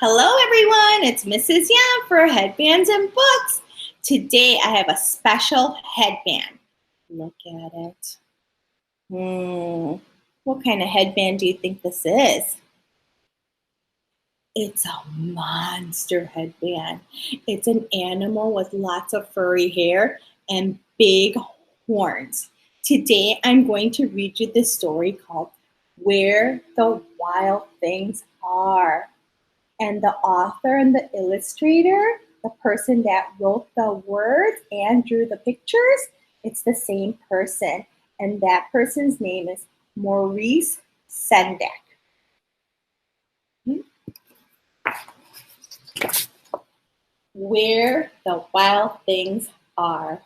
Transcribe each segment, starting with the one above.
Hello everyone, it's Mrs. Yam for Headbands and Books. Today I have a special headband. Look at it. What kind of headband do you think this is? It's a monster headband. It's an animal with lots of furry hair and big horns. Today I'm going to read you this story called Where the Wild Things Are. And the author and the illustrator, the person that wrote the words and drew the pictures, it's the same person. And that person's name is Maurice Sendak. Where the Wild Things Are.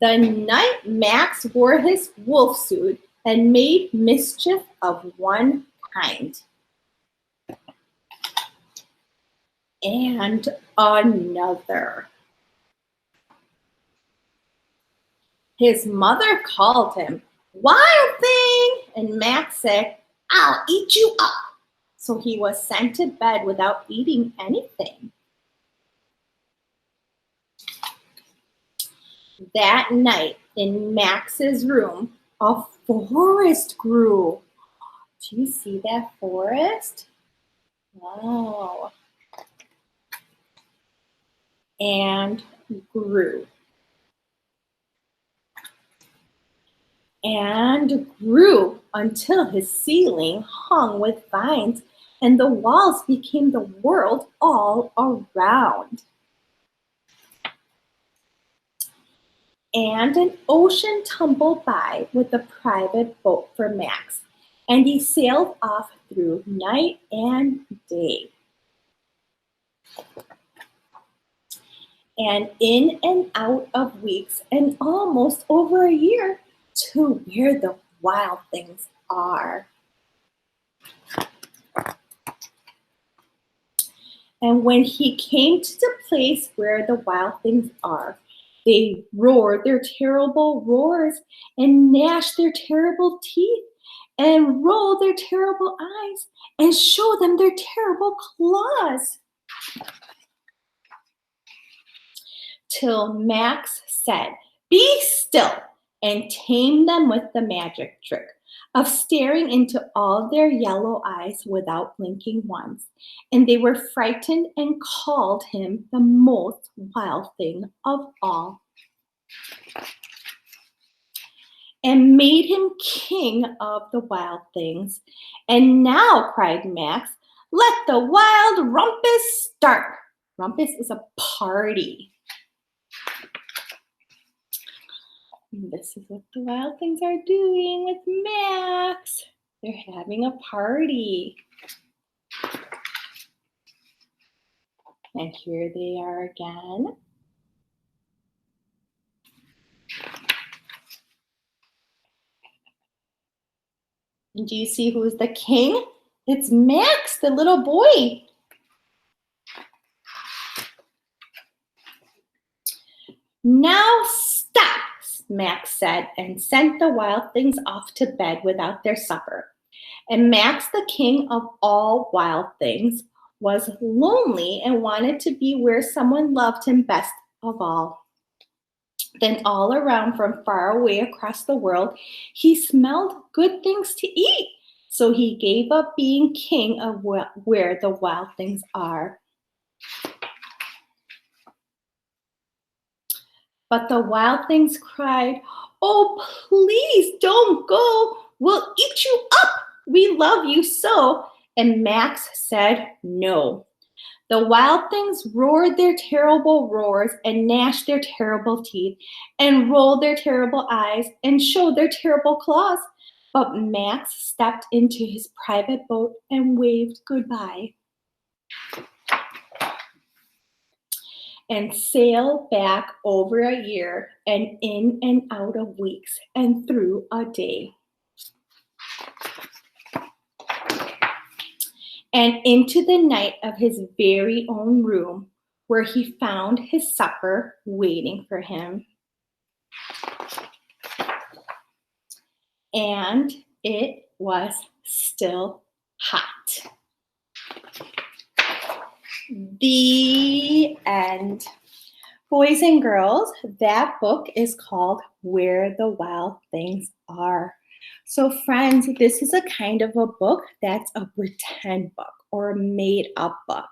The night Max wore his wolf suit and made mischief of one kind and another. His mother called him, "Wild thing!" And Max said, "I'll eat you up." So he was sent to bed without eating anything. That night in Max's room, a forest grew. Do you see that forest? Wow. And grew. And grew until his ceiling hung with vines and the walls became the world all around. And an ocean tumbled by with a private boat for Max, and he sailed off through night and day. And in and out of weeks and almost over a year to where the wild things are. And when he came to the place where the wild things are, they roared their terrible roars and gnashed their terrible teeth and rolled their terrible eyes and showed them their terrible claws. Till Max said, "Be still," and tamed them with the magic trick of staring into all their yellow eyes without blinking once. And they were frightened and called him the most wild thing of all. And made him king of the wild things. And now, cried Max, let the wild rumpus start. Rumpus is a party. This is what the wild things are doing with Max. They're having a party. And here they are again. And do you see who's the king? It's Max, the little boy. Now stop, Max said, and sent the wild things off to bed without their supper. And Max, the king of all wild things, was lonely and wanted to be where someone loved him best of all. Then all around from far away across the world, he smelled good things to eat. So he gave up being king of where the wild things are. But the wild things cried, "Oh, please don't go. We'll eat you up. We love you so." And Max said no. The wild things roared their terrible roars and gnashed their terrible teeth and rolled their terrible eyes and showed their terrible claws. But Max stepped into his private boat and waved goodbye and sailed back over a year and in and out of weeks and through a day. And into the night of his very own room, where he found his supper waiting for him. And it was still hot. The end. Boys and girls, that book is called Where the Wild Things Are. So friends, this is a kind of a book that's a pretend book or a made up book.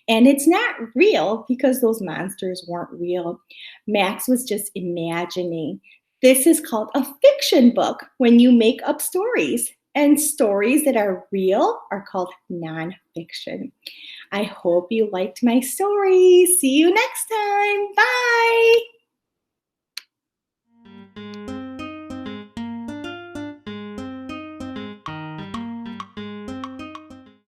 And it's not real because those monsters weren't real. Max was just imagining. This is called a fiction book when you make up stories. And stories that are real are called nonfiction. I hope you liked my story. See you next time. Bye.